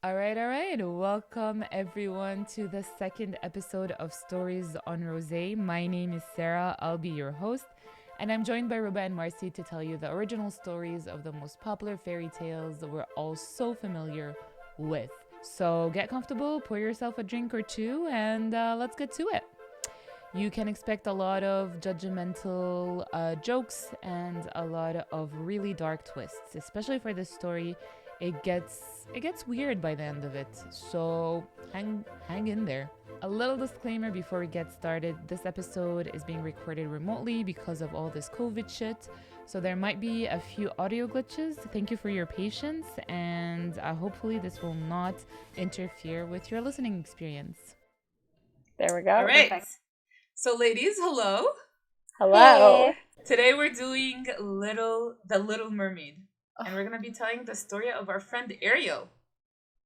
All right. Welcome everyone to the second episode of Stories on Rosé. My name is Sarah. I'll be your host, and I'm joined by Ruba and Marcy to tell you the original stories of the most popular fairy tales that we're all so familiar with. So get comfortable, pour yourself a drink or two, and let's get to it. You can expect a lot of judgmental jokes and a lot of really dark twists, especially for this story. It gets weird by the end of it, so hang in there. A little disclaimer before we get started: this episode is being recorded remotely because of all this COVID shit, so there might be a few audio glitches. Thank you for your patience, and hopefully this will not interfere with your listening experience. There we go. All right. Perfect. So, ladies, hello. Hello. Hey. Today we're doing The Little Mermaid. And we're going to be telling the story of our friend Ariel.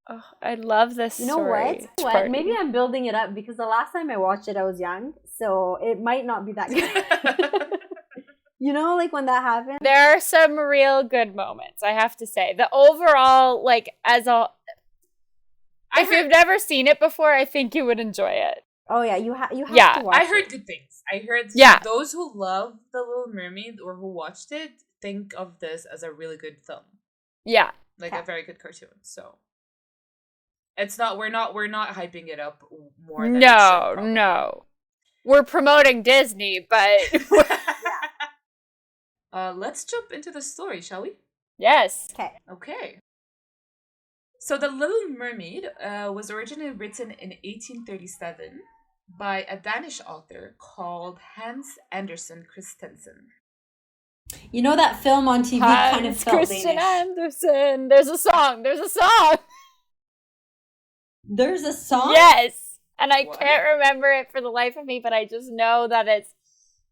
Oh, I love this You know story. what? Maybe I'm building it up because the last time I watched it, I was young. So it might not be that good. You know, like when that happened? There are some real good moments, I have to say. The overall, if you've never seen it before, I think you would enjoy it. Oh, yeah. You have to watch I heard good things. I heard those who love The Little Mermaid or who watched it think of this as a really good film. Yeah. Like a very good cartoon. So it's not we're not hyping it up more than it should, No. We're promoting Disney, but let's jump into the story, shall we? yes. Okay. So The Little Mermaid was originally written in 1837 by a Danish author called Hans Andersen Christensen. You know that film on TV kind of felt Christian Danish. Andersen. There's a song. There's a song? Yes. And I can't remember it for the life of me, but I just know that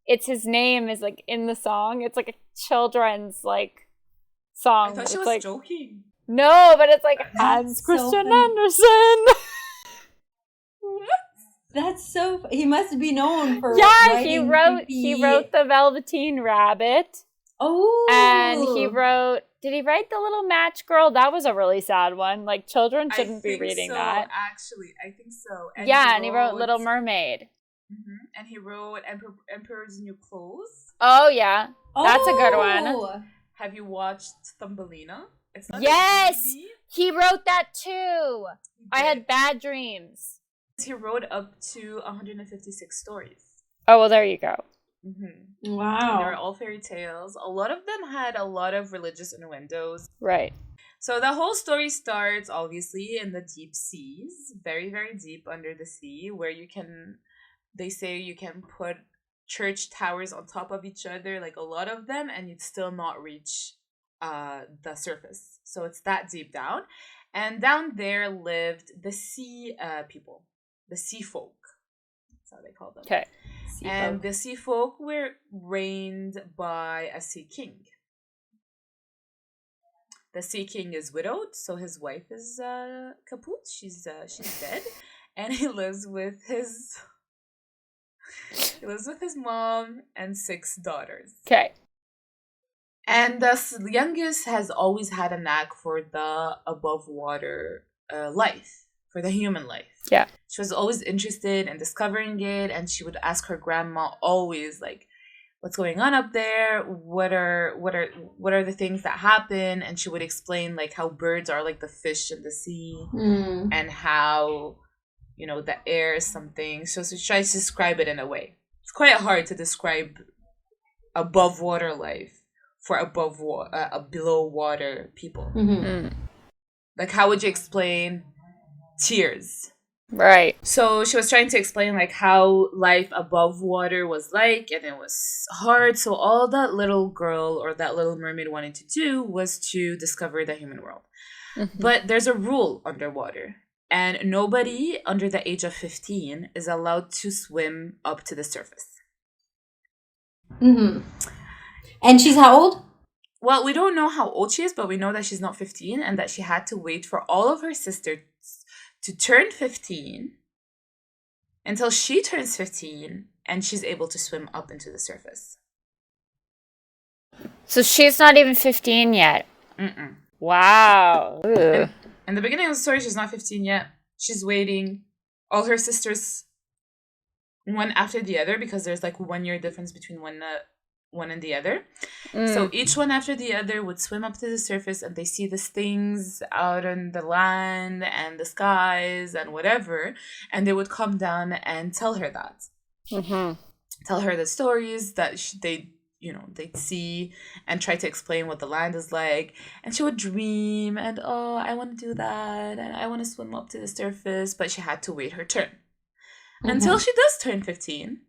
it's his name is like in the song. It's like a children's song. I thought she was joking. No, but it's like Hans Christian Andersen. That's so. He must be known for. Yeah, he wrote the Velveteen Rabbit. Oh, and he wrote. Did he write The Little Match Girl? That was a really sad one. Like, children shouldn't be reading that. Actually, I think so. And he wrote Little Mermaid. Mm-hmm. And he wrote Emperor's New Clothes. Oh yeah, that's a good one. Have you watched Thumbelina? It's not he wrote that too. I had bad dreams. He wrote up to 156 stories. Oh, well, there you go. Mm-hmm. Wow. They were all fairy tales. A lot of them had a lot of religious innuendos. Right. So the whole story starts, obviously, in the deep seas. Very, very deep under the sea, where they say you can put church towers on top of each other, like a lot of them, and you'd still not reach the surface. So it's that deep down. And down there lived the sea people. The sea folk. That's how they call them. Okay. And the sea folk were reigned by a sea king. The sea king is widowed, so his wife is kaput. She's dead, and he lives with his mom and 6 daughters. Okay. And the youngest has always had a knack for the above water life. For the human life. Yeah. She was always interested in discovering it, and she would ask her grandma always, like, what's going on up there? What are the things that happen? And she would explain, like, how birds are like the fish in the sea, and how, the air is something. So she tries to describe it in a way. It's quite hard to describe above water life for below water people. Mm-hmm. Like, how would you explain tears? Right. So she was trying to explain like how life above water was like, and it was hard. So all that little girl or that little mermaid wanted to do was to discover the human world. Mm-hmm. But there's a rule underwater, and nobody under the age of 15 is allowed to swim up to the surface. Mm-hmm. And she's how old? Well, we don't know how old she is, but we know that she's not 15 and that she had to wait for all of her sisters to turn 15 until she turns 15 and she's able to swim up into the surface. So she's not even 15 yet. Mm-mm. Wow. And In the beginning of the story, she's not 15 yet. She's waiting. All her sisters, one after the other, because there's like 1 year difference between one and the other. So each one after the other would swim up to the surface, and they see these things out on the land and the skies and whatever, and they would come down and tell her that. Tell her the stories that they'd see, and try to explain what the land is like. And she would dream, and I want to do that, and I want to swim up to the surface, but she had to wait her turn until she does turn 15,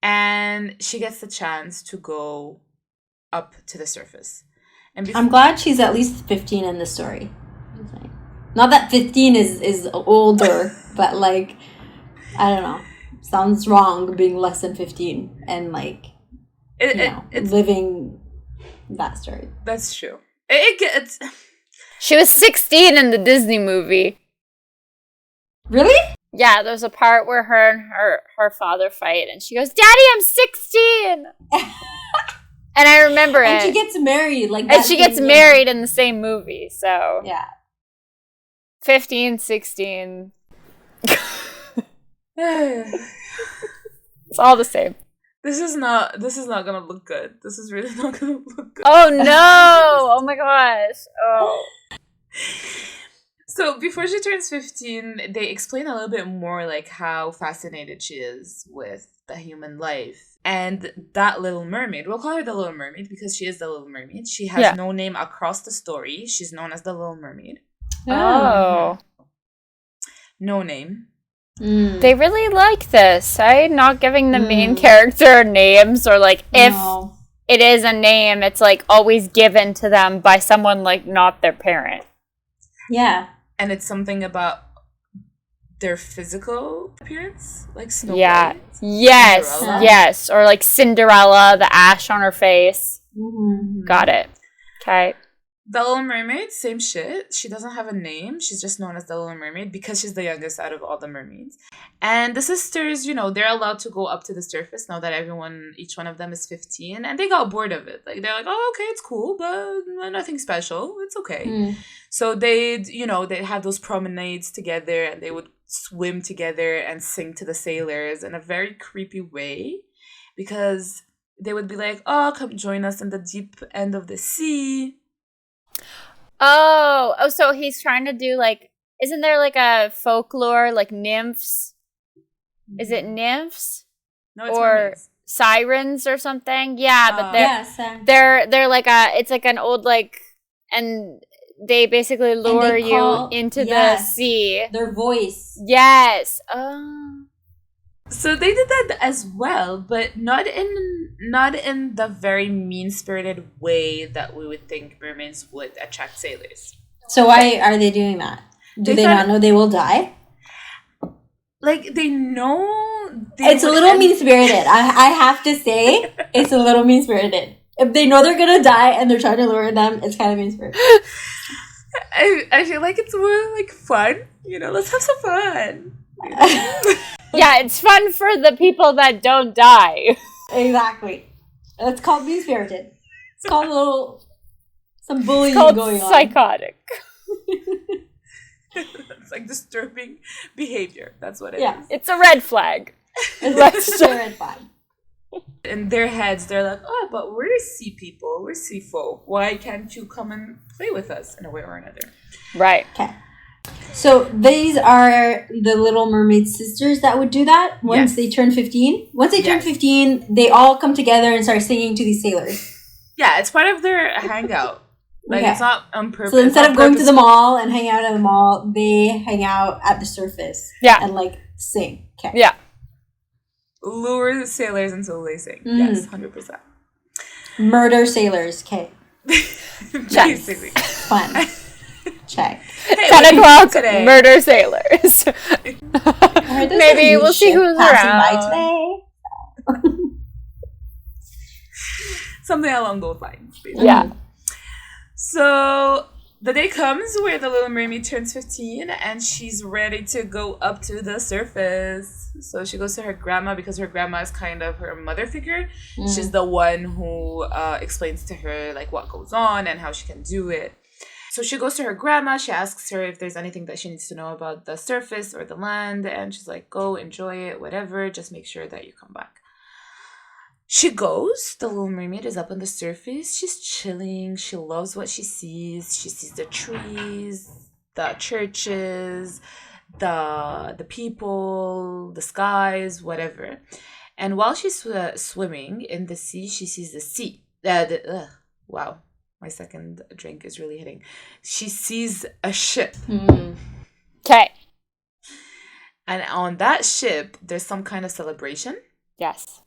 and she gets the chance to go up to the surface. And I'm glad she's at least 15 in the story. Not that 15 is older, but like, I don't know. Sounds wrong being less than 15 and like, it's living that story. That's true. It's She was 16 in the Disney movie. Really? Yeah, there's a part where her and her father fight, and she goes, "Daddy, I'm 16." And I remember it. And she gets married, like that. And she gets married in the same movie, so. Yeah. 15, 16. It's all the same. This is not gonna look good. This is really not gonna look good. Oh no! Oh my gosh. Oh. So before she turns 15, they explain a little bit more like how fascinated she is with the human life. And that little mermaid, we'll call her the Little Mermaid because she is the Little Mermaid. She has no name across the story. She's known as the Little Mermaid. Oh. No name. They really like this, right? Not giving the main character names, or like if it is a name, it's like always given to them by someone like not their parent. Yeah. And it's something about their physical appearance, like Snow White. Yes, Cinderella. yes. Or like Cinderella, the ash on her face. Got it. Okay. The Little Mermaid, same shit. She doesn't have a name. She's just known as the Little Mermaid because she's the youngest out of all the mermaids. And the sisters, they're allowed to go up to the surface now that each one of them is 15. And they got bored of it. Like, they're like, oh, okay, it's cool, but nothing special. It's okay. So they'd have those promenades together, and they would swim together and sing to the sailors in a very creepy way, because they would be like, oh, come join us in the deep end of the sea. Oh, so he's trying to do like, isn't there like a folklore, like nymphs? Is it nymphs? No, it's or mermaids. Sirens or something? Yeah, but Yes. they're like it's like an old like, and they basically lure you into the sea. Their voice. Yes. Oh. So they did that as well, but not in the very mean-spirited way that we would think mermaids would attract sailors. So why are they doing that? Do they not know they will die? Like, they know... It's a little mean-spirited. I have to say, it's a little mean-spirited. If they know they're gonna die and they're trying to lure them, it's kind of mean-spirited. I feel like it's more, like, fun. Let's have some fun. Yeah, it's fun for the people that don't die. Exactly. It's called mean-spirited. It's called some bullying going on. Psychotic. It's like disturbing behavior. That's what it is. It's a red flag. It's a red flag. In their heads, they're like, oh, but we're sea people. We're sea folk. Why can't you come and play with us in a way or another? Right. Okay. So these are the Little Mermaid sisters that would do that once they turn 15. Once they turn 15, they all come together and start singing to these sailors. Yeah, it's part of their hangout. Like, it's not on purpose. So instead of going to the mall and hanging out at the mall, they hang out at the surface. Yeah. And, like, sing. Okay. Yeah. Lure the sailors until they sing. Yes, 100%. Murder sailors. Okay. Basically. Fun. Check. Hey, 10 o'clock, today? murder sailors. Maybe we'll see who's around. By today. Something along those lines. Basically. Yeah. So the day comes where the Little Mermaid turns 15 and she's ready to go up to the surface. So she goes to her grandma because her grandma is kind of her mother figure. She's the one who explains to her like what goes on and how she can do it. So she goes to her grandma. She asks her if there's anything that she needs to know about the surface or the land. And she's like, go, enjoy it, whatever. Just make sure that you come back. She goes. The Little Mermaid is up on the surface. She's chilling. She loves what she sees. She sees the trees, the churches, the people, the skies, whatever. And while she's swimming in the sea, she sees the sea. Wow, my second drink is really hitting. She sees a ship. Okay. And on that ship, there's some kind of celebration. Yes.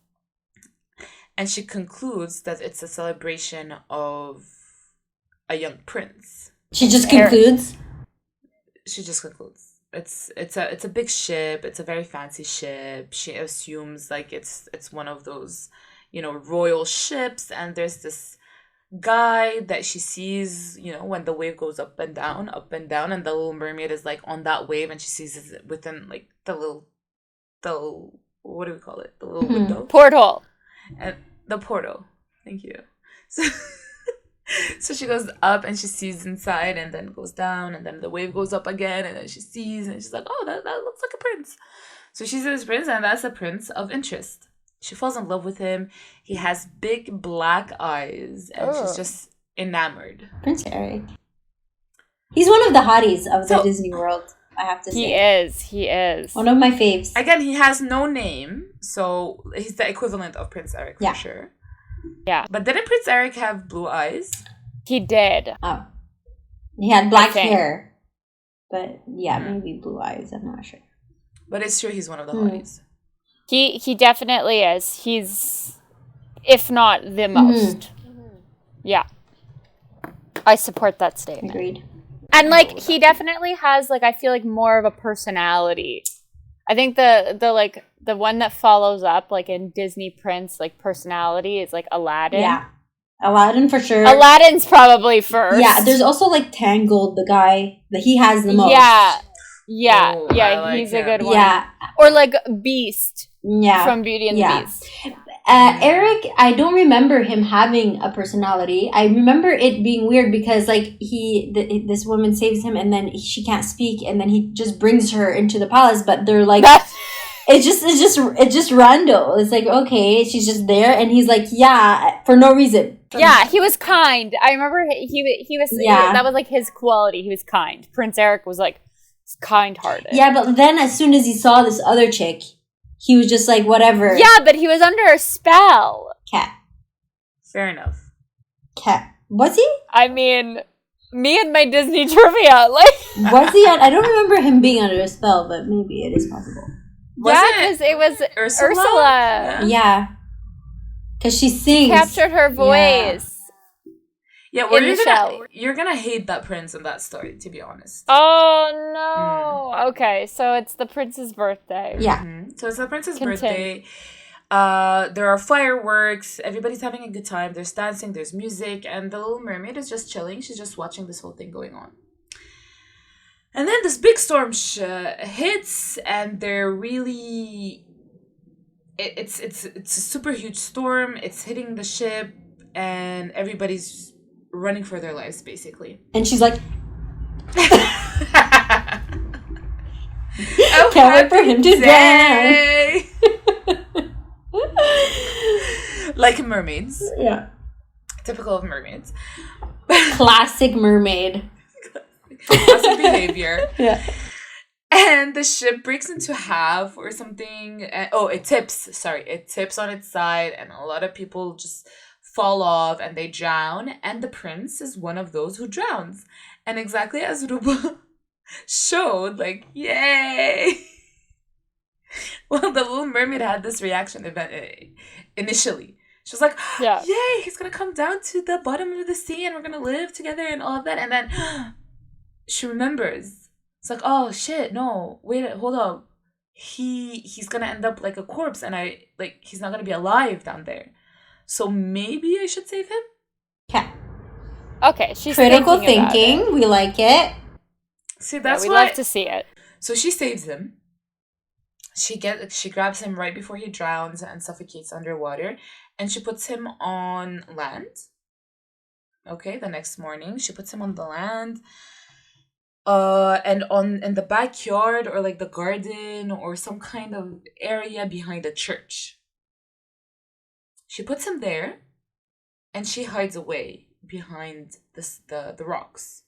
And she concludes that it's a celebration of a young prince. She just concludes? She just concludes. It's a big ship. It's a very fancy ship. She assumes like it's one of those, royal ships. And there's this guy that she sees, when the wave goes up and down, and the Little Mermaid is like on that wave, and she sees it within like the what do we call it? The little window. Porthole. And the portal. Thank you. So she goes up and she sees inside, and then goes down, and then the wave goes up again, and then she sees, and she's like, oh, that looks like a prince. So she sees this prince, and that's a prince of interest. She falls in love with him. He has big black eyes, and she's just enamored. Prince Eric. He's one of the hotties of the Disney World, I have to say. He is. One of my faves. Again, he has no name, so he's the equivalent of Prince Eric for sure. Yeah. But didn't Prince Eric have blue eyes? He did. Oh. He had black hair. But yeah, maybe blue eyes. I'm not sure. But it's true he's one of the hotties. He definitely is. He's, if not the most. Yeah. I support that statement. Agreed. And like he definitely has like I feel like more of a personality. I think the one that follows up like in Disney Prince like personality is like Aladdin. Yeah. Aladdin for sure. Aladdin's probably first. Yeah, there's also like Tangled, the guy that he has the most. Yeah, he's a good one. Yeah. Or like Beast. Yeah. From Beauty and the Beast. Eric, I don't remember him having a personality. I remember it being weird because like this woman saves him and then she can't speak and then he just brings her into the palace, but they're like it's just rando. It's like, okay, she's just there and he's like, yeah, for no reason. Yeah, he was kind. I remember he was that was like his quality. He was kind. Prince Eric was like kind-hearted. Yeah, but then as soon as he saw this other chick, he was just like, whatever. Yeah, but he was under a spell. Cat. Fair enough. Cat. Was he? I mean, me and my Disney trivia, like... Was he? I don't remember him being under a spell, but maybe it is possible. Because it was Ursula. Yeah. Because she sings. She captured her voice. Yeah, well, you're gonna hate that prince in that story, to be honest. Oh, no. Okay, so it's the prince's birthday. Yeah. So it's the prince's birthday. There are fireworks. Everybody's having a good time. There's dancing. There's music. And the Little Mermaid is just chilling. She's just watching this whole thing going on. And then this big storm hits, and they're really... It's a super huge storm. It's hitting the ship, and everybody's running for their lives, basically. And she's like... Can't wait for him to die. Like mermaids. Yeah. Typical of mermaids. Classic mermaid. Classic behavior. Yeah. And the ship breaks into half or something. It tips. Sorry. It tips on its side, and a lot of people just fall off and they drown. And the prince is one of those who drowns. And exactly as Ruba showed, like, yay! Well, the Little Mermaid had this reaction initially. She was like, yay, he's gonna come down to the bottom of the sea and we're gonna live together and all of that. And then she remembers. It's like, oh shit, no, wait, hold up. He's gonna end up like a corpse and he's not gonna be alive down there. So maybe I should save him? Yeah. Okay, she's critical thinking. We like it. See, that's we love to see it. So she saves him. She grabs him right before he drowns and suffocates underwater, and she puts him on land. Okay, the next morning, she puts him on the land. And on in the backyard or like the garden or some kind of area behind a church. She puts him there and she hides away behind the rocks.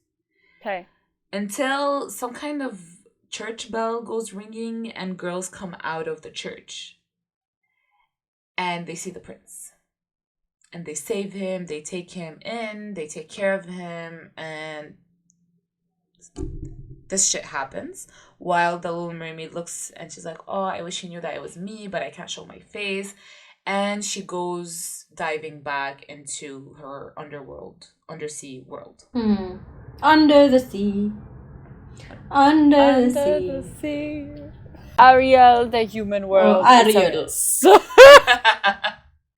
Okay. Until some kind of church bell goes ringing and girls come out of the church. And they see the prince. And they save him, they take him in, they take care of him, and this shit happens while the Little Mermaid looks and she's like, oh, I wish he knew that it was me, but I can't show my face. And she goes diving back into her undersea world. Under the sea. Under the sea. Ariel, the human world. Oh, Ariel.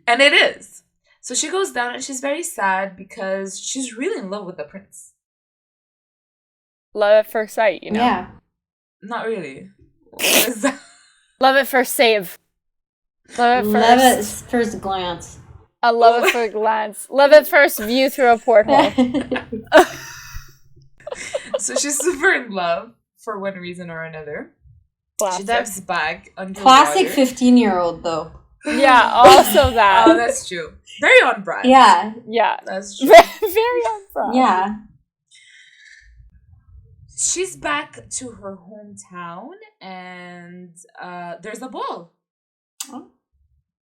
And it is. So she goes down and she's very sad because she's really in love with the prince. Love at first sight, you know? Yeah. Not really. What is that? Love at first save. Love at first glance. A love at first glance. Love at first view through a porthole. So she's super in love for one reason or another. Classic. She dives back underwater. Classic 15-year-old though. Yeah, also that. Oh, that's true. Very on brand. Yeah. Yeah. That's true. Very on brand. Yeah. She's back to her hometown and there's a ball. Oh.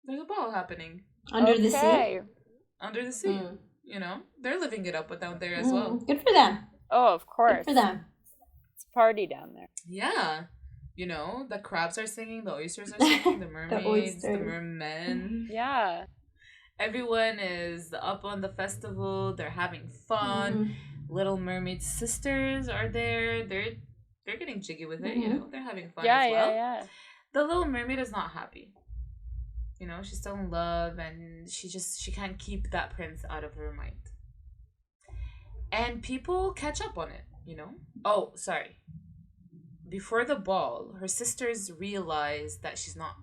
There's a ball happening. Under the sea. Under the sea. You know, they're living it up down there as well. Good for them. Oh, of course. Good for them. It's a party down there. Yeah. You know, the crabs are singing, the oysters are singing, the mermaids, the mermen. Yeah. Everyone is up on the festival. They're having fun. Little Mermaid sisters are there. They're getting jiggy with it, you know. They're having fun as well. Yeah. The Little Mermaid is not happy. You know, she's still in love and she can't keep that prince out of her mind. And people catch up on it, you know. Oh, sorry. Before the ball, her sisters realize that she's not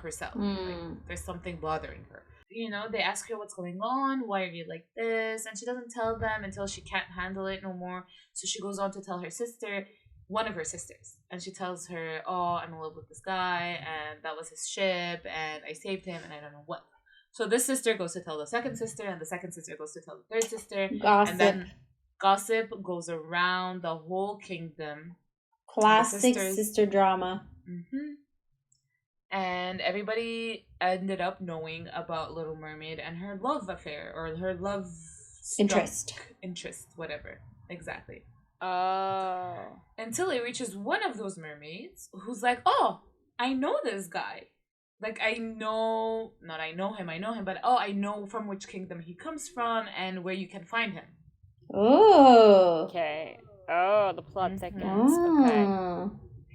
herself. Like, there's something bothering her. You know, they ask her what's going on, why are you like this? And she doesn't tell them until she can't handle it no more. So she goes on to tell her sister, one of her sisters. And she tells her, oh, I'm in love with this guy, and that was his ship, and I saved him, and I don't know what. So this sister goes to tell the second sister, and the second sister goes to tell the third sister. Gossip. And then gossip goes around the whole kingdom. Classic sister drama. And everybody ended up knowing about Little Mermaid and her love affair or her love interest, whatever. Exactly. Oh. Until it reaches one of those mermaids who's like, oh, I know this guy. Like, I know him, but I know from which kingdom he comes from and where you can find him. Oh. Okay. Oh, the plot thickens. Okay.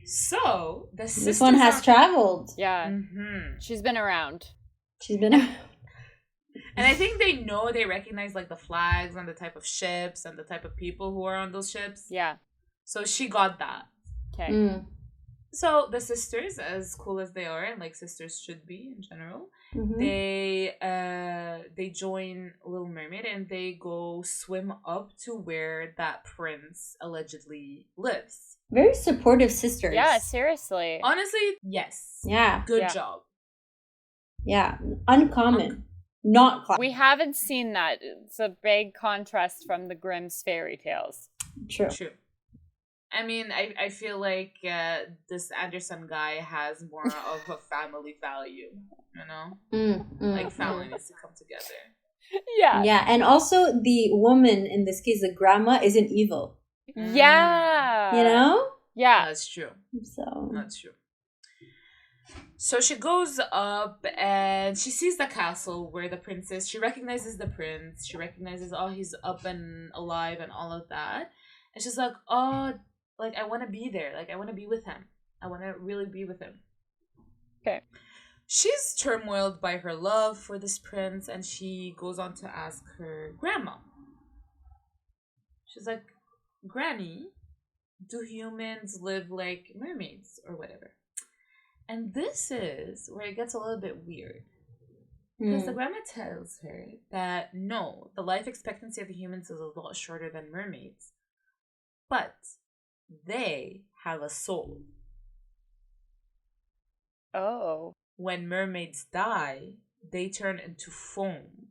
So, this one has traveled. Yeah. She's been around. And I think they recognize like the flags and the type of ships and the type of people who are on those ships. Yeah. So she got that. Okay. So the sisters, as cool as they are, and like sisters should be in general, they join Little Mermaid and they go swim up to where that prince allegedly lives. Very supportive sisters. Yeah, seriously. Honestly, yes. Yeah. Good job. Yeah. Uncommon. Not classic. We haven't seen that. It's a big contrast from the Grimm's fairy tales. True. I mean, I feel like this Anderson guy has more of a family value, you know? Like family needs to come together. Yeah. Yeah, and also the woman, in this case, the grandma, isn't evil. Yeah. You know? Yeah. That's true. So That's true. So she goes up and she sees the castle where the prince is. She recognizes the prince. She recognizes, oh, he's up and alive and all of that. And she's like, oh, like, I want to be there. Like, I want to be with him. I want to really be with him. Okay. She's turmoiled by her love for this prince, and she goes on to ask her grandma. She's like, Granny, do humans live like mermaids or whatever? And this is where it gets a little bit weird. Because the grandma tells her that no, the life expectancy of humans is a lot shorter than mermaids. But they have a soul. Oh. When mermaids die, they turn into foam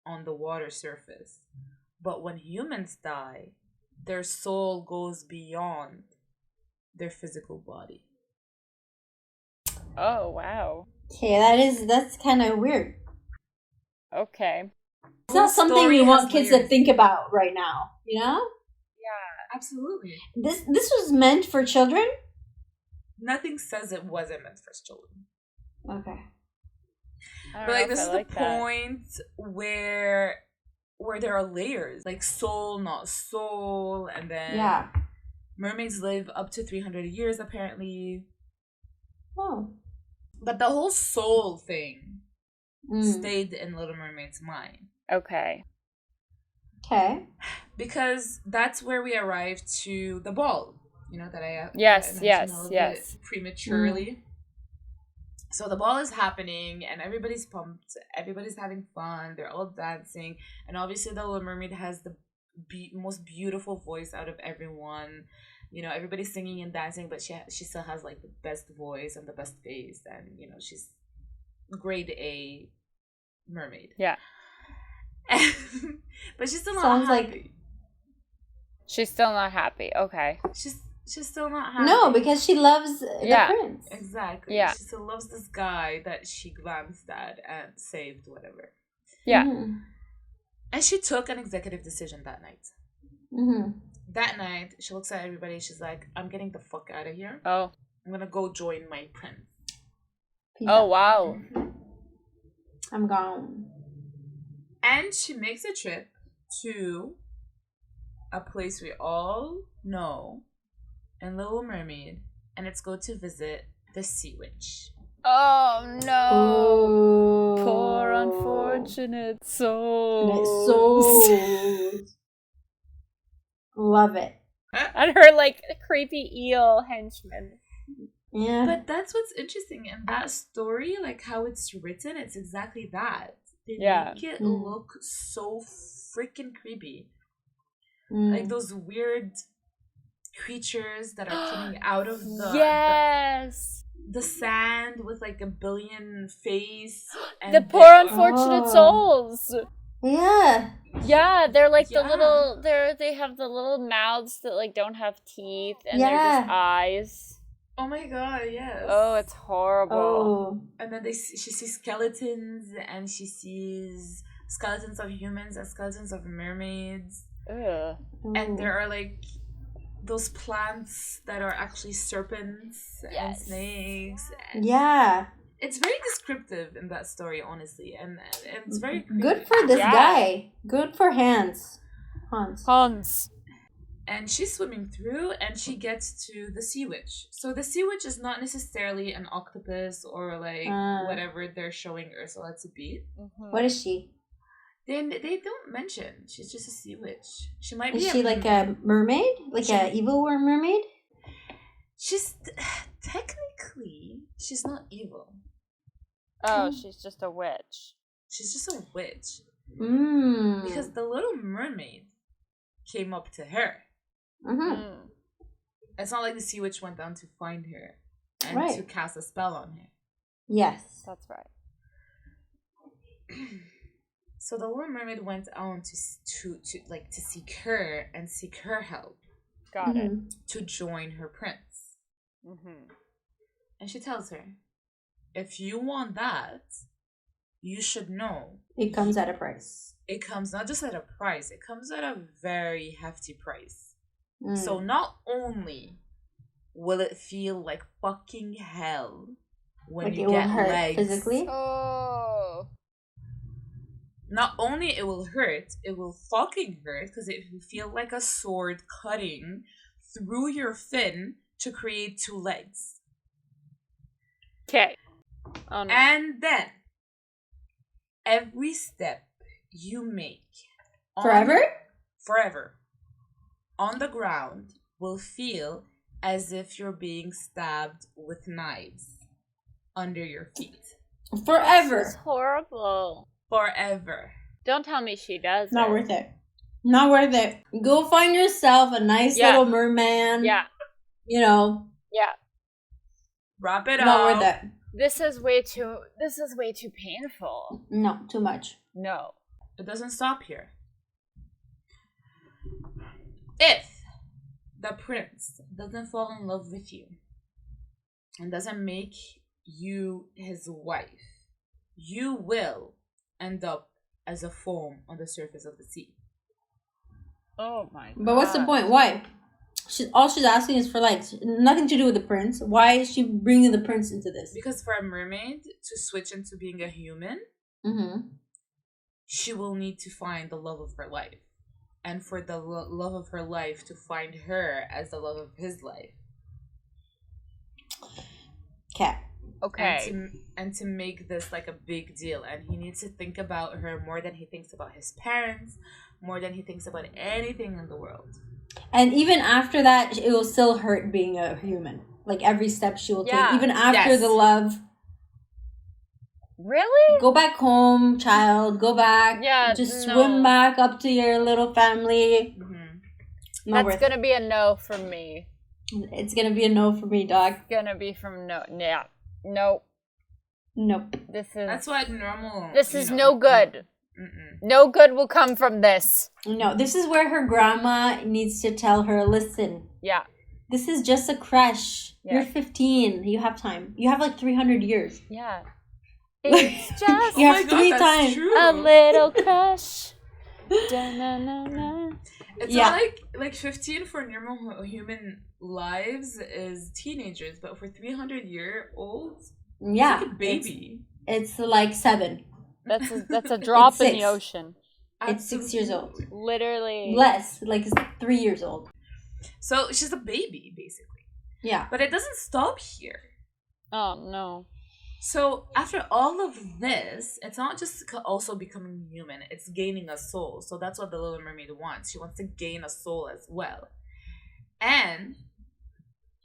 on the water surface. But when humans die, their soul goes beyond their physical body. Oh, wow. Okay, that's kind of weird. Okay. It's not something we want kids to think about right now, you know? Yeah, absolutely. This was meant for children? Nothing says it wasn't meant for children. Okay. But like this is the point where there are layers, like soul, not soul, and then mermaids live up to 300 years apparently. Oh. But the whole soul thing stayed in Little Mermaid's mind. Okay. Because that's where we arrive to the ball, you know, that I yes prematurely. So the ball is happening and everybody's pumped, everybody's having fun, they're all dancing, and obviously the Little Mermaid has the most beautiful voice out of everyone. You know, everybody's singing and dancing, but she still has like the best voice and the best face, and you know, she's grade A mermaid. Yeah. But she's still not happy. She's still not happy. Okay. She's still not happy. No, because she loves the prince. Exactly. Yeah. She still loves this guy that she glanced at and saved, whatever. Yeah. And she took an executive decision that night. That night, she looks at everybody. She's like, I'm getting the fuck out of here. Oh. I'm going to go join my prince. Wow. I'm gone. And she makes a trip to a place we all know in Little Mermaid, and it's go to visit the Sea Witch. Oh no! Oh. Poor unfortunate souls. Love it. And her like creepy eel henchman. Yeah. But that's what's interesting in that story, like how it's written, it's exactly that. They make it look so freaking creepy. Like those weird creatures that are coming out of the sand with like a billion face. And the poor unfortunate souls. Yeah. Yeah, they're like the little they have the little mouths that like don't have teeth and they're just eyes. Oh my god, yes. Oh, it's horrible. Oh. And then she sees skeletons, and she sees skeletons of humans and skeletons of mermaids. Ugh. And there are like those plants that are actually serpents and snakes. And it's very descriptive in that story, honestly, and it's very creepy. Good for this guy. Good for Hans. And she's swimming through, and she gets to the Sea Witch. So the Sea Witch is not necessarily an octopus or like whatever they're showing Ursula to be. What is she? Then they don't mention. She's just a sea witch. She might be. Is she like a mermaid? Like an evil mermaid? She's technically she's not evil. Oh, she's just a witch. She's just a witch. Because the Little Mermaid came up to her. It's not like the Sea Witch went down to find her and to cast a spell on her. Yes, that's right. So the Little Mermaid went on to seek her and seek her help. Got it. To join her prince. And she tells her, if you want that, you should know. It comes at a price. It comes not just at a price, it comes at a very hefty price. So not only will it feel like fucking hell when you get legs. Physically? Oh. Not only it will hurt, it will fucking hurt because it will feel like a sword cutting through your fin to create two legs. Okay. Oh, no. And then every step you make forever on the ground will feel as if you're being stabbed with knives under your feet. Forever. This is horrible. Forever. Don't tell me she does. Not worth it. Not worth it. Go find yourself a nice little merman. Yeah. You know. Yeah. Wrap it up. Not worth it. This is way too painful. No, too much. No. It doesn't stop here. If the prince doesn't fall in love with you and doesn't make you his wife, you will end up as a foam on the surface of the sea. Oh my god. But what's the point? Why? All she's asking is for nothing to do with the prince. Why is she bringing the prince into this? Because for a mermaid to switch into being a human, she will need to find the love of her life. And for the love of her life to find her as the love of his life. Okay. And to make this like a big deal. And he needs to think about her more than he thinks about his parents, more than he thinks about anything in the world. And even after that, it will still hurt being a human. Like every step she will take, even after the love. Really? Go back home, child. Go back. Yeah. Just swim back up to your little family. That's gonna be a no from me. It's gonna be a no for me, dog. It's gonna be from no. Yeah. Nope. That's what normal. This is no good. No good will come from this. No, this is where her grandma needs to tell her, listen. Yeah. This is just a crush. Yeah. You're 15. You have time. You have like 300 years. Yeah. It's just you have 3 times. A little crush. Da-na-na-na. It's not like 15 for normal human lives is teenagers, but for 300-year-olds, it's like a baby. It's like 7. That's a drop in the ocean. It's 6 years old. Literally. Less. Like it's 3 years old. So she's a baby, basically. Yeah. But it doesn't stop here. Oh, no. So after all of this, it's not just also becoming human, it's gaining a soul. So that's what the Little Mermaid wants. She wants to gain a soul as well. And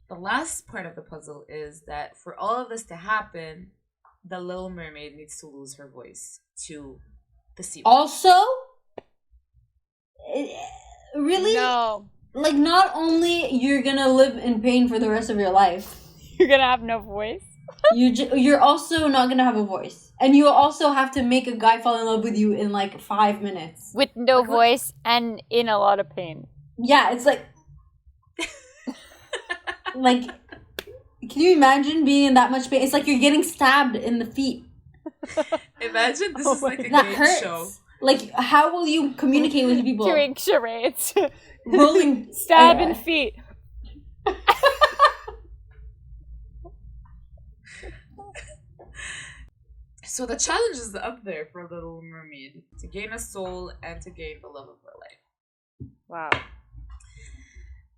the last part of the puzzle is that for all of this to happen, the Little Mermaid needs to lose her voice to the sea. Also, really? No. Like, not only you're gonna live in pain for the rest of your life. You're gonna have no voice? You're also not gonna have a voice. And you also have to make a guy fall in love with you in like 5 minutes. With no voice and in a lot of pain. Yeah, it's like... like... Can you imagine being in that much pain? It's like you're getting stabbed in the feet. Imagine this is like a game show. Like, how will you communicate with people? Doing charades. Rolling. Stabbing feet. So the challenge is up there for Little Mermaid. To gain a soul and to gain the love of her life. Wow.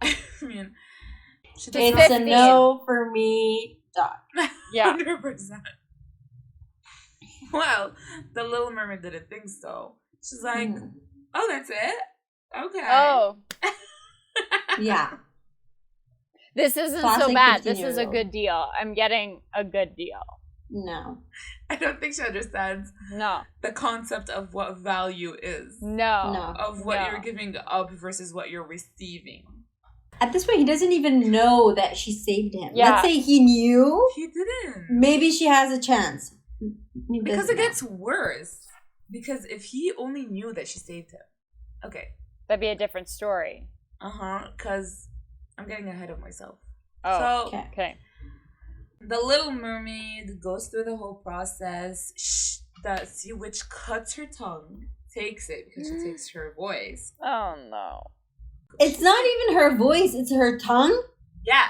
I mean... It's a no for me, Doc. Yeah. 100%. Well, the Little Mermaid didn't think so. She's like, oh, that's it? Okay. Oh. Yeah. This isn't so bad. This is a good deal. I'm getting a good deal. No. I don't think she understands the concept of what value is. No. Of what you're giving up versus what you're receiving. At this point, he doesn't even know that she saved him. Yeah. Let's say he knew. He didn't. Maybe she has a chance. Because it gets worse. Because if he only knew that she saved him. Okay. That'd be a different story. Because I'm getting ahead of myself. Oh, so, okay. The Little Mermaid goes through the whole process. The sea witch cuts her tongue, takes it because she takes her voice. Oh, no. It's not even her voice, it's her tongue. Yeah.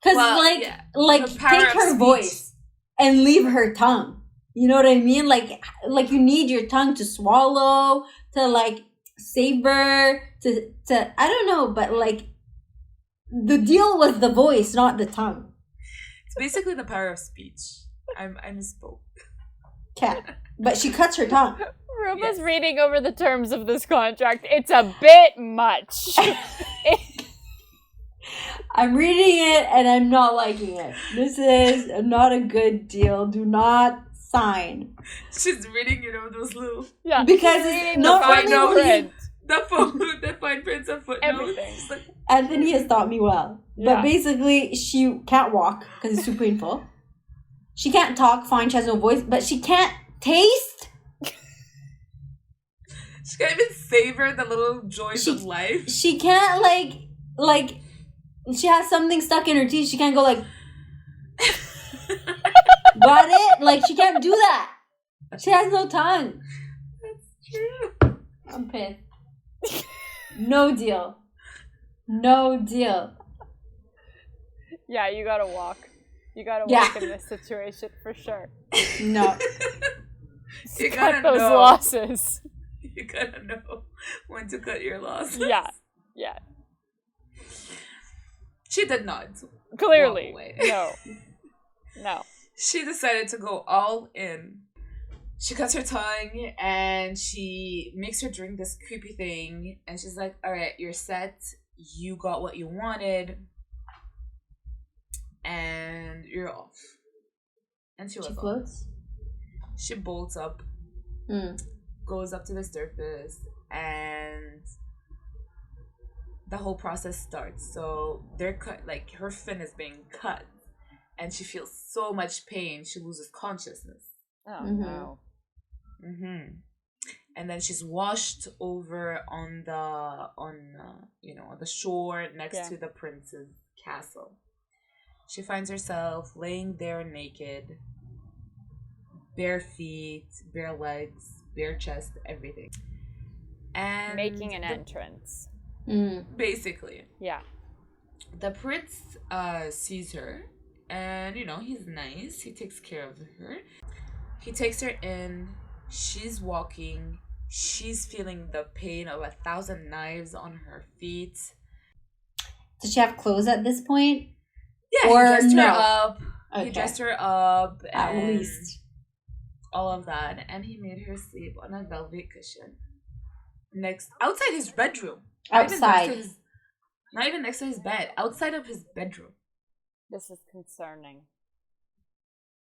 Because, take her voice and leave her tongue. You know what I mean? Like you need your tongue to swallow, to, like, savor, to I don't know, but, like, the deal was the voice, not the tongue. It's basically the power of speech. I misspoke. Okay. But she cuts her tongue. Ruba's reading over the terms of this contract. It's a bit much. I'm reading it and I'm not liking it. This is not a good deal. Do not sign. She's reading, those little... Yeah. Because reading not the fine only print. the fine prints and footnotes. Everything. Anthony has taught me well. Yeah. But basically, she can't walk because it's too painful. She can't talk, fine, she has no voice, but she can't taste. She can't even savor the little joys of life. She can't, like, she has something stuck in her teeth. She can't go, like, got it? Like, she can't do that. She has no tongue. That's true. I'm pissed. No deal. No deal. Yeah, you gotta walk. You gotta walk in this situation for sure. No. You Cut gotta those know. losses. You gotta know when to cut your losses. Yeah. She did not. Clearly. Walk away. No. She decided to go all in. She cuts her tongue and she makes her drink this creepy thing. And she's like, all right, you're set. You got what you wanted. And you're off. And she was off. Floats? She bolts up. Goes up to the surface. And the whole process starts. So they're cut, like her fin is being cut. And she feels so much pain. She loses consciousness. Oh, no. And then she's washed over on the shore next to the prince's castle. She finds herself laying there naked, bare feet, bare legs, bare chest, everything, and making an entrance. Basically, yeah. The prince sees her, and he's nice. He takes care of her. He takes her in. She's walking. She's feeling the pain of 1,000 knives on her feet. Does she have clothes at this point? Yeah, or he dressed no? her up. Okay. He dressed her up. At and least. all of that. And he made her sleep on a velvet cushion. Outside his bedroom. Outside. Not even next to his bed. Outside of his bedroom. This is concerning.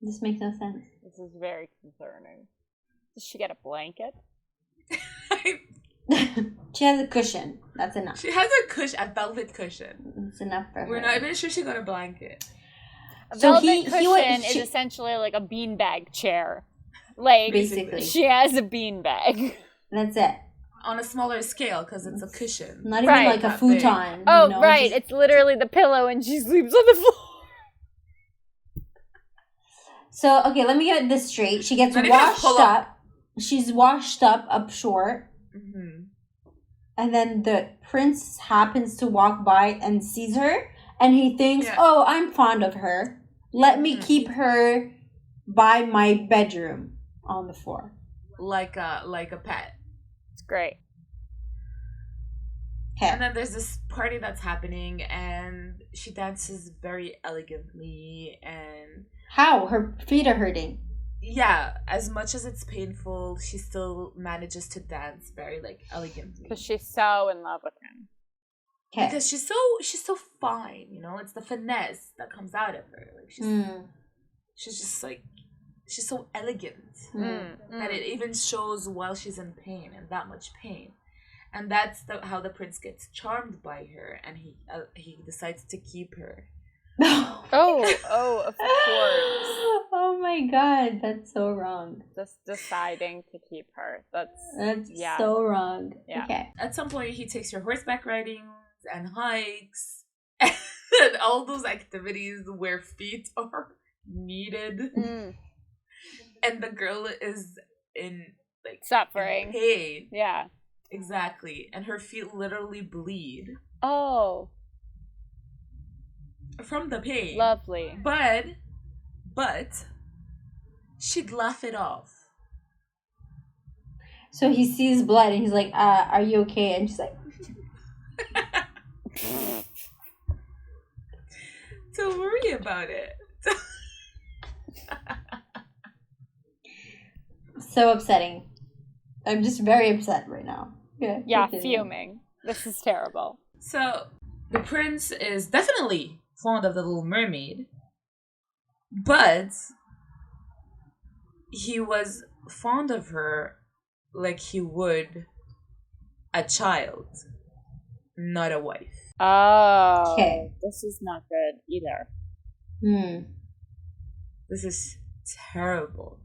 This makes no sense. This is very concerning. Did she get a blanket? She has a cushion. That's enough. She has a cushion, a velvet cushion. It's enough for her. We're not even sure she got a blanket. A So velvet cushion is essentially like a beanbag chair. Like, basically. she has a beanbag. That's it. On a smaller scale, because it's a cushion. Not even like a That big. futon. Oh, right. It's literally the pillow and she sleeps on the floor. So, okay, let me get this straight. She gets Not even washed pull up. She's washed up short. And then the prince happens to walk by and sees her. And he thinks, oh, I'm fond of her. Let me keep her by my bedroom on the floor. Like a pet. It's great. Okay. And then there's this party that's happening, and she dances very elegantly, and... How? Her feet are hurting. Yeah, as much as it's painful, she still manages to dance very, elegantly. Because she's so in love with him. Okay. Because she's so fine, it's the finesse that comes out of her. She's just, she's so elegant that it even shows while she's in pain, and that much pain. And that's how the prince gets charmed by her, and he decides to keep her. Oh, of course. Oh my god, that's so wrong. Just deciding to keep her. That's so wrong. Yeah. Okay. At some point, he takes her horseback riding and hikes and all those activities where feet are needed. And the girl is in suffering. In pain. Yeah. Exactly. And her feet literally bleed. Oh. From the pain. Lovely. But she'd laugh it off. So he sees blood and he's like, are you okay? And she's like, don't worry about it. so upsetting. I'm just very upset right now. Yeah, fuming. This is terrible. So the prince is definitely fond of the Little Mermaid, but he was fond of her like he would a child, not a wife. Oh, Okay. this is not good either. This is terrible.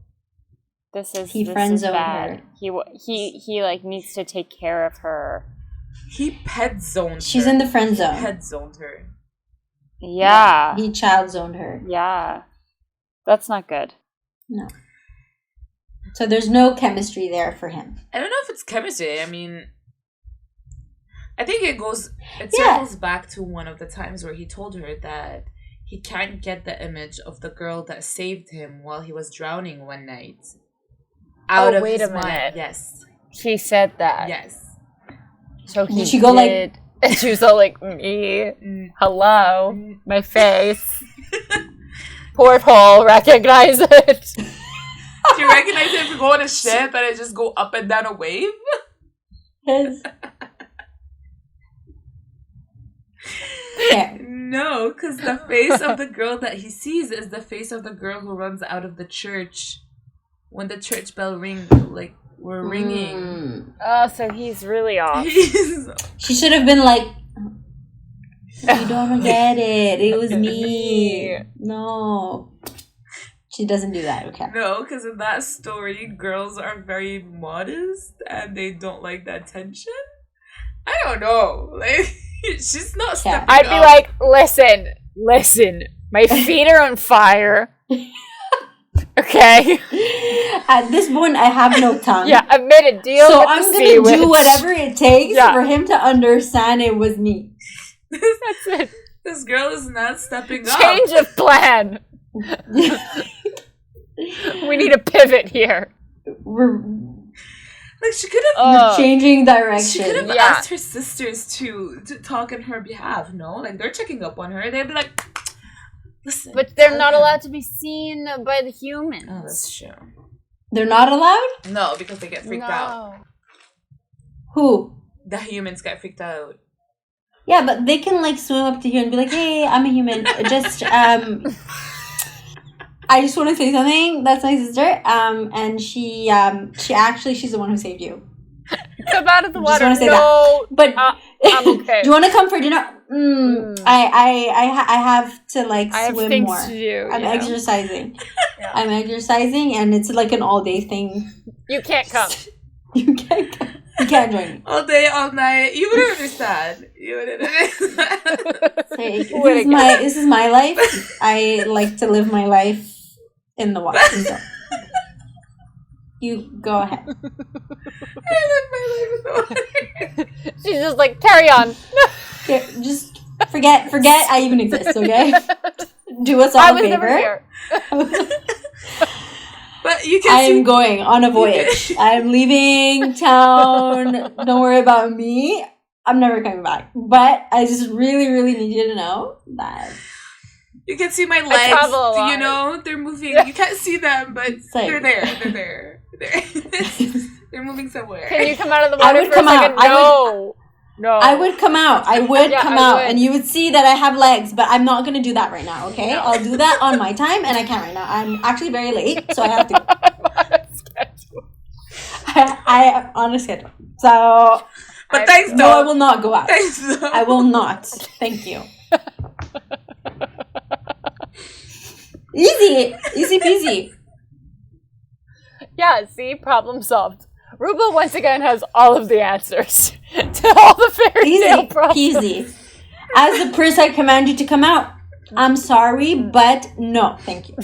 He friend-zoned bad. her. He like needs to take care of her. He pet zoned She's her. in the friend zone. He pet zoned her. Yeah. He child zoned her. Yeah. That's not good. No. So there's no chemistry there for him. I don't know if it's chemistry. I mean, I think it circles back to one of the times where he told her that he can't get the image of the girl that saved him while he was drowning one night out of his mind. Yes. She said that. Yes. So he Did she go like... And she was all like, me, hello, my face, porthole, recognize it. Do you recognize it if you go on a ship and it just go up and down a wave? Yeah. No, because the face of the girl that he sees is the face of the girl who runs out of the church when the church bell rings, like, we're ringing. Oh, so he's really off. She should have been like, you don't get it. It was me. No. She doesn't do that, okay. No, because in that story, girls are very modest and they don't like that tension. I don't know. Like, she's not stepping I'd be up. like, listen. My feet are on fire. Okay. At this point, I have no tongue. Yeah, I made a deal. So with I'm the gonna sea do witch. whatever it takes for him to understand it was me. That's it. This girl is not stepping up. Change of plan. We need a pivot here. We're Like, she could have changing direction. She could have asked her sisters to talk on her behalf, no? Like, they're checking up on her. They'd be like, listen. But they're not allowed to be seen by the humans. Oh, that's true. They're not allowed? No, because they get freaked out. Who? The humans get freaked out. Yeah, but they can, like, swim up to you and be like, hey, I'm a human. Just, I just want to say something. That's my sister. And she's the one who saved you. Come out of the water. Just No, but I'm okay. Do you want to come for dinner? I have to like I swim have more. To do, I'm exercising. Yeah. I'm exercising, and it's like an all day thing. You can't come. You can't come. You can't join me. All day, all night. You wouldn't understand. You wouldn't understand. This is my life. I like to live my life in the water. So. You go ahead. I live my life in the water. She's just like, carry on. Okay, just forget I even exist, okay? Do us all a favor. Never here. But you can I am going on a voyage. I'm leaving town. Don't worry about me. I'm never coming back. But I just really, really need you to know that. You can see my legs. You know, they're moving. You can't see them, but they're there. They're there. They're moving somewhere. Can you come out of the water for a second? No. I would come out. I would come out. And you would see that I have legs, but I'm not going to do that right now, okay? No. I'll do that on my time, and I can't right now. I'm actually very late, so I have to go. I am on a schedule. So... But thanks, no, I will not go out. Thanks, though. I will not. Thank you. Easy peasy. Yeah, see? Problem solved. Ruba once again has all of the answers to all the fairy tale problems. Easy. As the prince, I command you to come out. I'm sorry, but no. Thank you.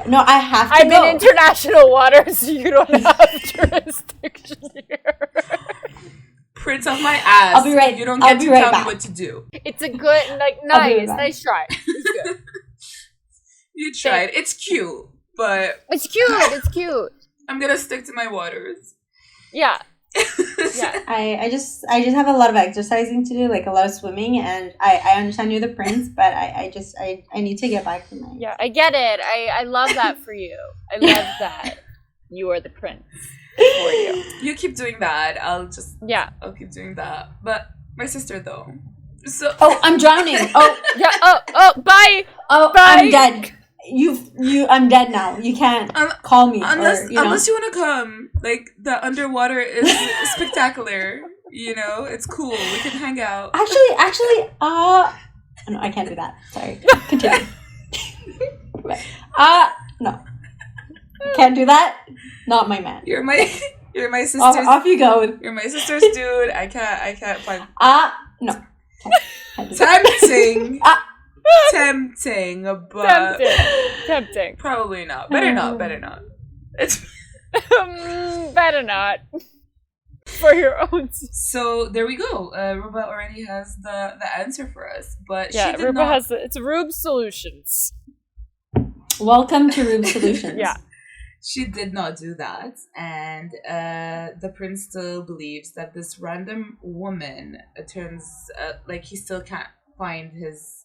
No, I have to go. I'm in international waters. You don't have jurisdiction here. Prince on my ass. I'll be right. You don't get to tell me what to do. It's a good, nice try. It's good. You tried. It's cute, but it's cute. I'm gonna stick to my waters. Yeah. I just have a lot of exercising to do, like a lot of swimming, and I understand you're the prince, but I need to get back to my... Yeah, I get it. I love that for you. I love that you are the prince for you. You keep doing that. I'll keep doing that. But my sister though. So I'm drowning. Oh yeah. Bye. Oh, bye. I'm dead. I'm dead now. You can't call me. Unless you unless you want to come. Like, the underwater is spectacular. You know, it's cool. We can hang out. Actually, no, I can't do that. Sorry. Continue. No. Can't do that. Not my man. You're my sister's. Off you go. You're my sister's dude. I can't find. No. Can't do Tempting. Tempting, but tempting. Probably not. Better not. It's better not. For your own. So there we go. Ruba already has the answer for us, but yeah, she did Ruba not. has it's Rube Solutions. Welcome to Rube Solutions. Yeah. She did not do that, and the prince still believes that this random woman turns like he still can't find his,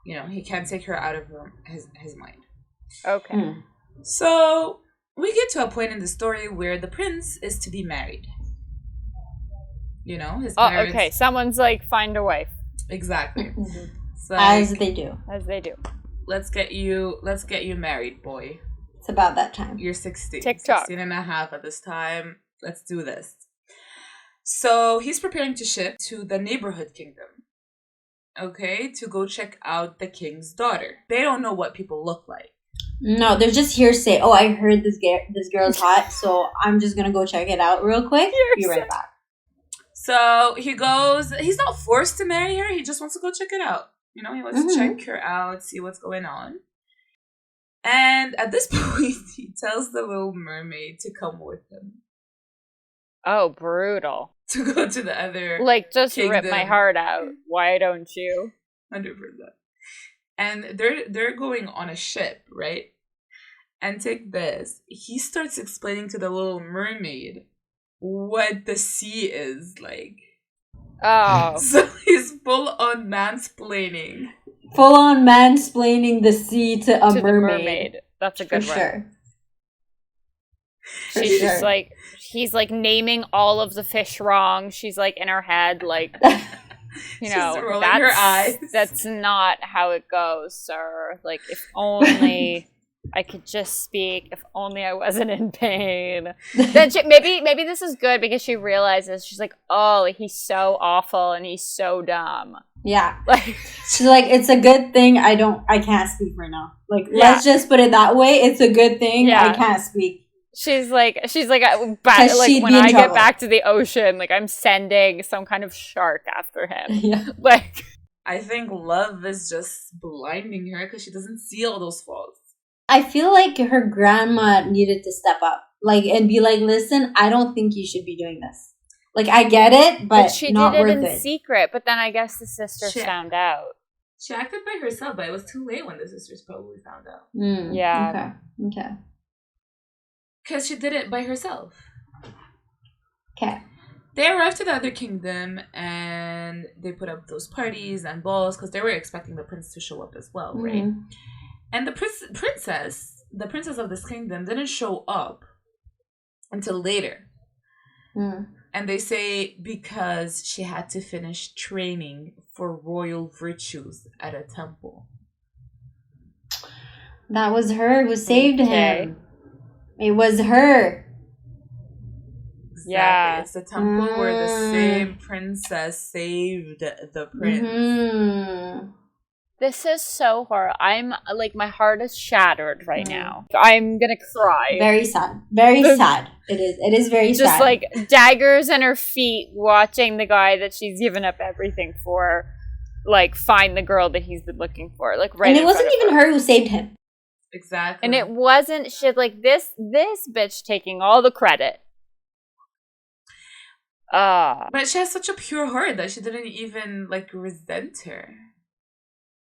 he can't take her out of his mind. Okay. So we get to a point in the story where the prince is to be married. His parents. Okay. Someone's like, find a wife. Exactly. So, As they do. Let's get you married, boy. It's about that time. You're 16. TikTok. 16 and a half at this time. Let's do this. So he's preparing to ship to the neighborhood kingdom. Okay, to go check out the king's daughter. They don't know what people look like. No, they're just hearsay. Oh, I heard this girl's hot, so I'm just gonna go check it out real quick. Be right back. So he goes. He's not forced to marry her. He just wants to go check it out. He wants to check her out, see what's going on. And at this point, he tells the little mermaid to come with him. Oh, brutal. To go to the other just kingdom. Rip my heart out. Why don't you? 100%. And they're going on a ship, right? And take this. He starts explaining to the little mermaid what the sea is like. Oh. So he's full on mansplaining. Full on mansplaining the sea to a mermaid. That's a good one. Sure. She's just like, he's like naming all of the fish wrong. She's like in her head, like, She's rolling her eyes. That's not how it goes, sir. Like, if only I could just speak. If only I wasn't in pain. Then maybe this is good because she realizes, she's like, oh, he's so awful and he's so dumb. Yeah. Like, she's like, it's a good thing I can't speak right now. Like, let's just put it that way. It's a good thing I can't speak. She's like when I get back to the ocean, like, I'm sending some kind of shark after him. Yeah. Like, I think love is just blinding her because she doesn't see all those faults. I feel like her grandma needed to step up, like, and be like, listen, I don't think you should be doing this. Like, I get it, but she not did it worth in secret. But then I guess the sisters found out. She acted by herself, but it was too late when the sisters probably found out. Yeah. Okay. Because she did it by herself. Okay. They arrived to the other kingdom and they put up those parties and balls because they were expecting the prince to show up as well, right? And the princess of this kingdom didn't show up until later. And they say because she had to finish training for royal virtues at a temple. That was her who saved him. It was her. Exactly. Yeah. It's the temple where the same princess saved the prince. This is so horrible. I'm like, my heart is shattered right now. I'm gonna cry. Very sad. Very sad. It is very sad. Just like daggers in her feet, watching the guy that she's given up everything for, like, find the girl that he's been looking for. Like, right. And it wasn't even her who saved him. Exactly. And it wasn't shit like this bitch taking all the credit. But she has such a pure heart that she didn't even, like, resent her.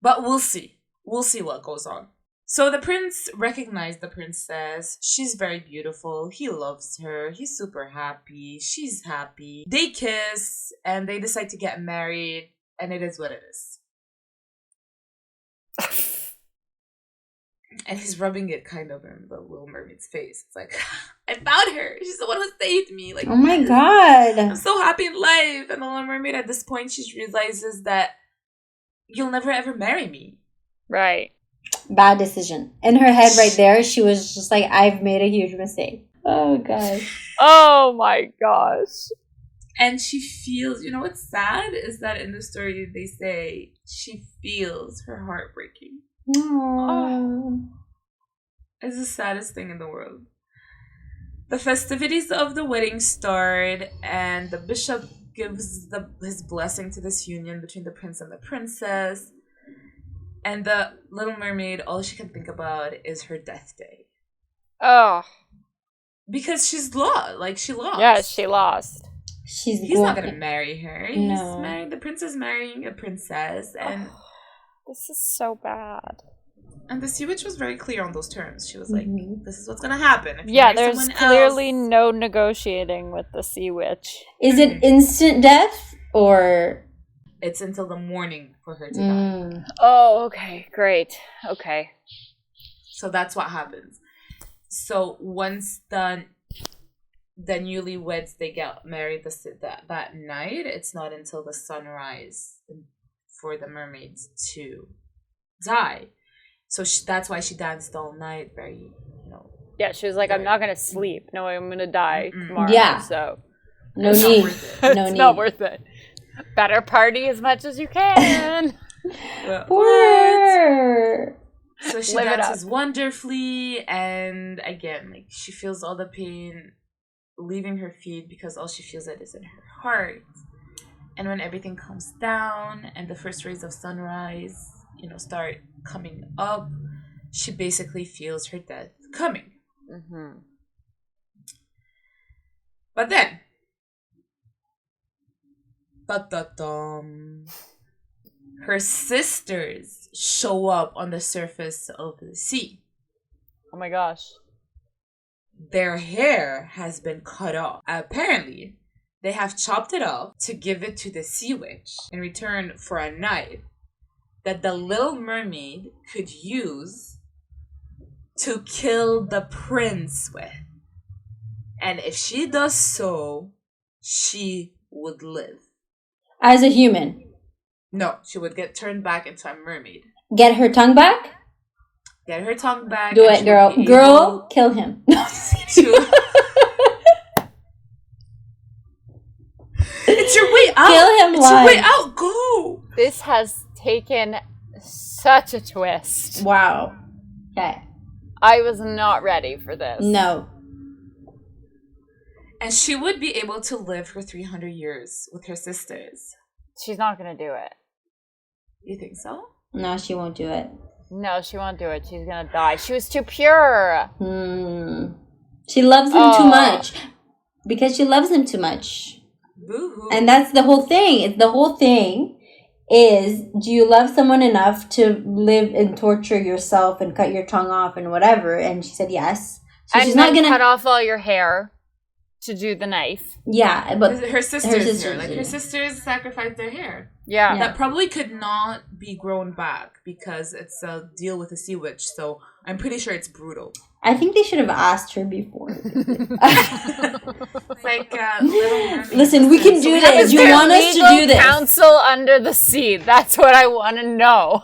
But we'll see. We'll see what goes on. So the prince recognized the princess. She's very beautiful. He loves her. He's super happy. She's happy. They kiss and they decide to get married. And it is what it is. And he's rubbing it kind of in the little mermaid's face. It's like, I found her. She's the one who saved me. Like, oh my god. I'm so happy in life. And the little mermaid at this point, she realizes that you'll never ever marry me. Right. Bad decision. In her head right there, she was just like, I've made a huge mistake. Oh, God. Oh, my gosh. And she feels, what's sad is that in the story they say she feels her heart breaking. Oh. It's the saddest thing in the world. The festivities of the wedding start, and the bishop gives his blessing to this union between the prince and the princess. And the Little Mermaid, all she can think about is her death day. Oh. Because she's lost. Like, she lost. Yeah, she lost. He's not gonna marry her. No. The prince is marrying a princess, and this is so bad. And the sea witch was very clear on those terms. She was like, "This is what's gonna happen." If you Yeah, marry there's someone clearly else, no negotiating with the sea witch. Is it instant death or? it's until the morning for her to die. Oh, okay, great. Okay. So that's what happens. So once the newlyweds they get married that night, it's not until the sunrise for the mermaids to die. So that's why she danced all night, very, Yeah, she was like, I'm not going to sleep. No, I'm going to die tomorrow. Yeah. So No it's need. not worth it. No it's need. not worth it. Better party as much as you can. Poor. So she Live it dances up. wonderfully, and again, like, she feels all the pain leaving her feet because all she feels it is in her heart. And when everything comes down and the first rays of sunrise, start coming up, she basically feels her death coming. Mm-hmm. But then, her sisters show up on the surface of the sea. Oh my gosh. Their hair has been cut off. Apparently, they have chopped it off to give it to the sea witch in return for a knife that the Little Mermaid could use to kill the prince with. And if she does so, she would live. As a human. No, she would get turned back into a mermaid. Get her tongue back? Get her tongue back. Do it, girl. Girl, kill him. It's your way out. Kill him It's your live. way out. Go. This has taken such a twist. Wow. Okay. I was not ready for this. No. And she would be able to live for 300 years with her sisters. She's not going to do it. You think so? No, she won't do it. No, she won't do it. She's going to die. She was too pure. She loves him too much. Because she loves him too much. Boo-hoo. And that's the whole thing. It's the whole thing is, do you love someone enough to live and torture yourself and cut your tongue off and whatever? And she said yes. So and she's then not gonna cut off all your hair to do the knife. Yeah, but her sisters hair. Like, her sisters sacrificed their hair. Yeah. That probably could not be grown back because it's a deal with a sea witch. So I'm pretty sure it's brutal. I think they should have asked her before. It's like Little Mermaid. Listen, we can do this. Is You there want us to do legal this? counsel under the sea? That's what I want to know.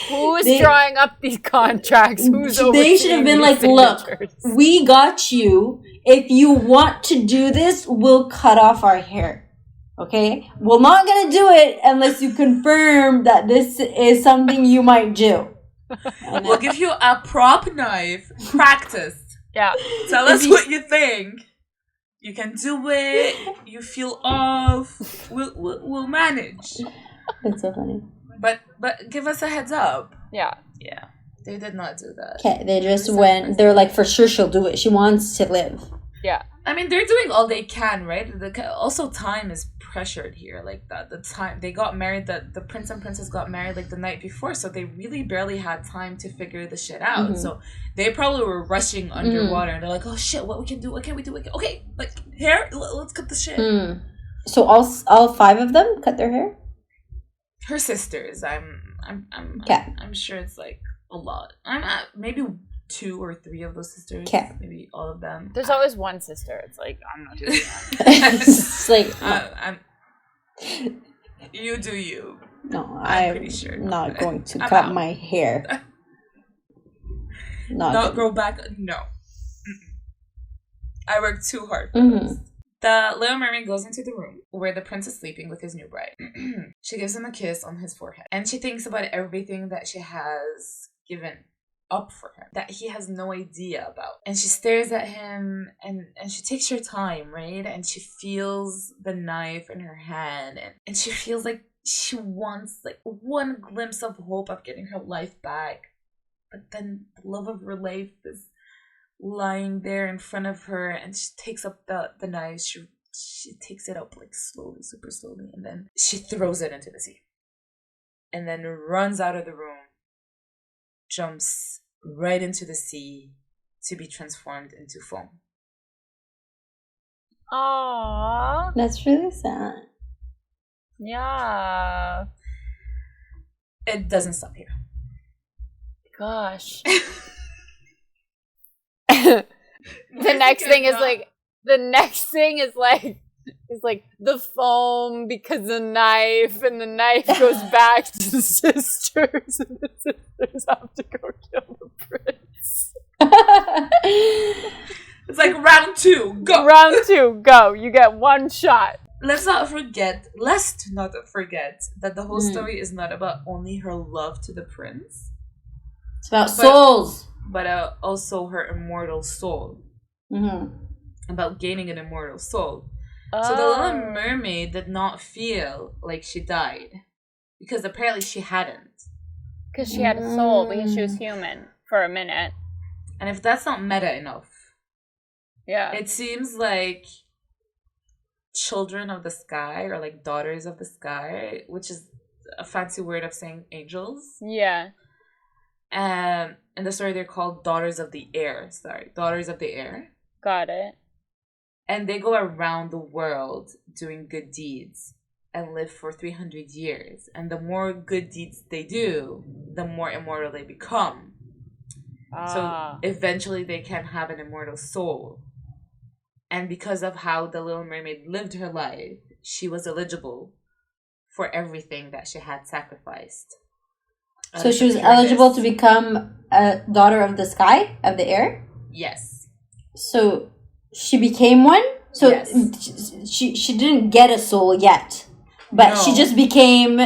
Who is drawing up these contracts? Who's They should have been like, look, we got you. If you want to do this, we'll cut off our hair. Okay? We're not going to do it unless you confirm that this is something you might do. We'll give you a prop knife. Practice. Yeah. Tell us what you think. You can do it. You feel off. We'll manage. That's so funny. But give us a heads up. Yeah. Yeah. They did not do that. Okay, they just went, they're like, for sure she'll do it. She wants to live. Yeah. I mean, they're doing all they can, right? Also, time is pressured here. Like, the time they got married, the prince and princess got married like the night before, so they really barely had time to figure the shit out. So they probably were rushing underwater, and they're like, "Oh shit, what we can do? What can we do? Okay, like, hair, let's cut the shit." So all 5 of them cut their hair? Her sisters, I'm sure it's like a lot. I'm at maybe 2 or 3 of those sisters. Okay. Maybe all of them. There's always one sister. It's like, I'm not doing that. It's like, you do you. no, I'm I'm pretty sure not going to I'm cut out. my hair. not grow back. No. I worked too hard for this. The Little Mermaid goes into the room where the prince is sleeping with his new bride. She gives him a kiss on his forehead. And she thinks about everything that she has given up for him, that he has no idea about. And she stares at him and she takes her time, right? And she feels the knife in her hand. And she feels like she wants like one glimpse of hope of getting her life back. But then the love of her life is lying there in front of her, and she takes up the knife. She takes it up like slowly, super slowly, and then she throws it into the sea. And then runs out of the room, jumps right into the sea to be transformed into foam. Aww. That's really sad. Yeah. It doesn't stop here. Gosh. The next thing is like the foam because the knife, and the knife goes back to the sisters, and the sisters have to go kill the prince. It's like round 2, go! Round 2, go. You get one shot. Let's not forget that the whole story is not about only her love to the prince. It's about souls. But also her immortal soul. About gaining an immortal soul. Oh. So the Little Mermaid did not feel like she died. Because apparently she hadn't. Because she had a soul, because she was human for a minute. And if that's not meta enough, yeah, it seems like children of the sky, or like daughters of the sky, which is a fancy word of saying angels. Yeah. In the story, they're called Daughters of the Air. Daughters of the Air. Got it. And they go around the world doing good deeds and live for 300 years. And the more good deeds they do, the more immortal they become. So eventually they can have an immortal soul. And because of how the Little Mermaid lived her life, she was eligible for everything that she had sacrificed. So she was eligible to become a daughter of the sky, of the air? Yes. So she became one? So yes. she didn't get a soul yet. But she just became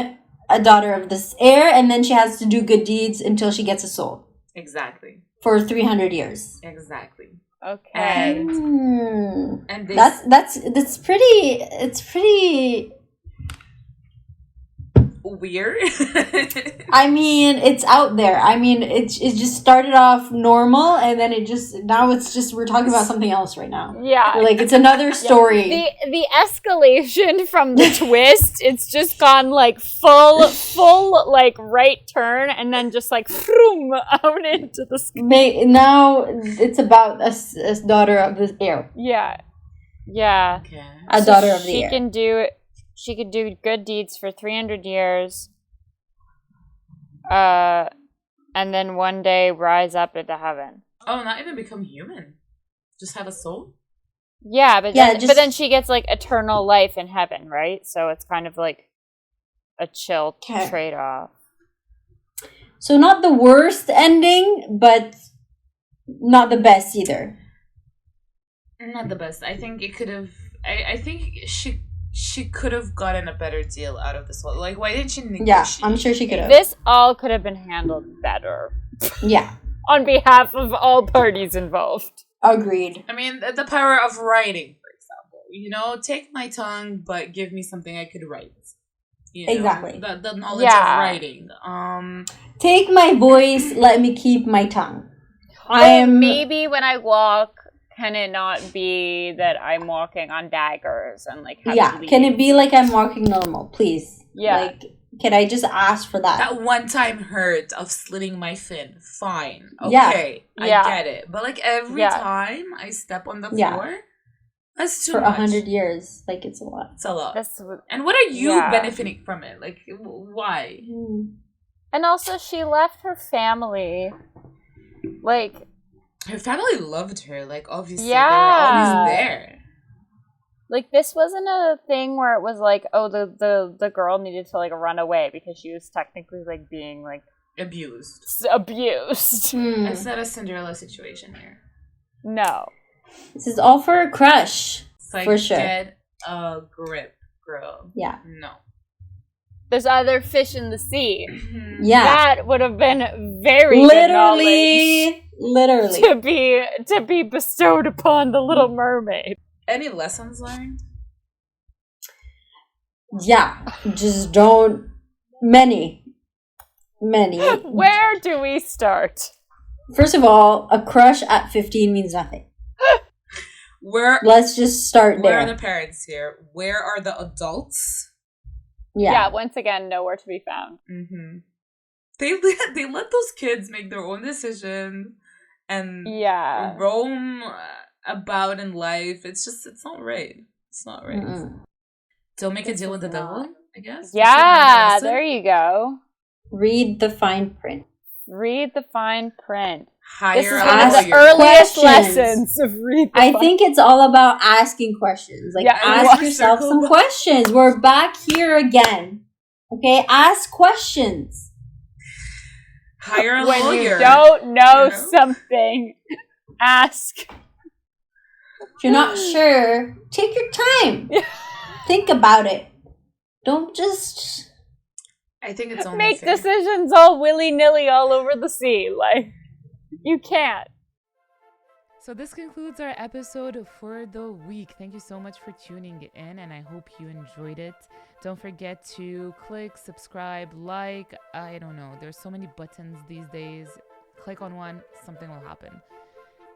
a daughter of this air, and then she has to do good deeds until she gets a soul. Exactly. For 300 years. Exactly. Okay. And that's pretty weird. I mean, it's out there. I mean, it just started off normal, and then we're talking about something else right now. Yeah, like it's another story. The escalation from the twist, it's just gone like full like right turn, and then just like vroom, out into the sky. Now it's about a daughter of the air. Yeah. Okay. A daughter of the air. She could do good deeds for 300 years, and then one day rise up into heaven. Oh, not even become human. Just have a soul? Yeah, but then she gets like eternal life in heaven, right? So it's kind of like a chill trade-off. So not the worst ending, but not the best either. Not the best. I think it could have... I think she could have gotten a better deal out of this whole... Like, why didn't she negotiate? Yeah, I'm sure she could have. This all could have been handled better. Yeah. On behalf of all parties involved. Agreed. I mean, the power of writing, for example. You know, take my tongue, but give me something I could write. You know, exactly. The knowledge of writing. Take my voice, let me keep my tongue. Maybe when I walk... Can it not be that I'm walking on daggers and like can it be like I'm walking normal, please? Yeah. Like, can I just ask for that? That one time hurt of slitting my fin. Fine. Okay. I get it. But like every time I step on the floor, that's too much. For 100 years. Like it's a lot. It's a lot. And what are you benefiting from it? Like why? And also she left her family. Like her family loved her, like, obviously, they were always there. Like, this wasn't a thing where it was like, oh, the girl needed to, like, run away because she was technically, like, being, like, Abused. Abused. It's not a Cinderella situation here. No. This is all for a crush. It's like, For sure. get a grip, girl. Yeah. No. There's other fish in the sea. Yeah. That would have been very good knowledge Literally. to be bestowed upon the Little Mermaid. Any lessons learned? Yeah. Just don't. Many. Where do we start? First of all, a crush at 15 means nothing. Let's just start there. Where are the parents here? Where are the adults? Yeah, once again, nowhere to be found. Mm-hmm. They let those kids make their own decisions and roam about in life. It's not right. It's not right. Mm-mm. Don't make a deal with the devil, I guess. Yeah, there you go. Read the fine print. Read the fine print. Hire this is one of the earliest lessons of read the I think it's all about asking questions. Like, ask yourself some questions. We're back here again. Okay? Ask questions. Hire a when lawyer. You don't know something, ask. If you're not sure, take your time. Think about it. Don't just... I think it's only make fair. decisions all willy-nilly all over the sea. Like, you can't. So this concludes our episode for the week. Thank you so much for tuning in, and I hope you enjoyed it. Don't forget to click, subscribe, like. I don't know. There's so many buttons these days. Click on one, something will happen.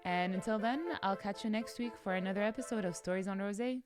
And until then, I'll catch you next week for another episode of Stories on Rosé.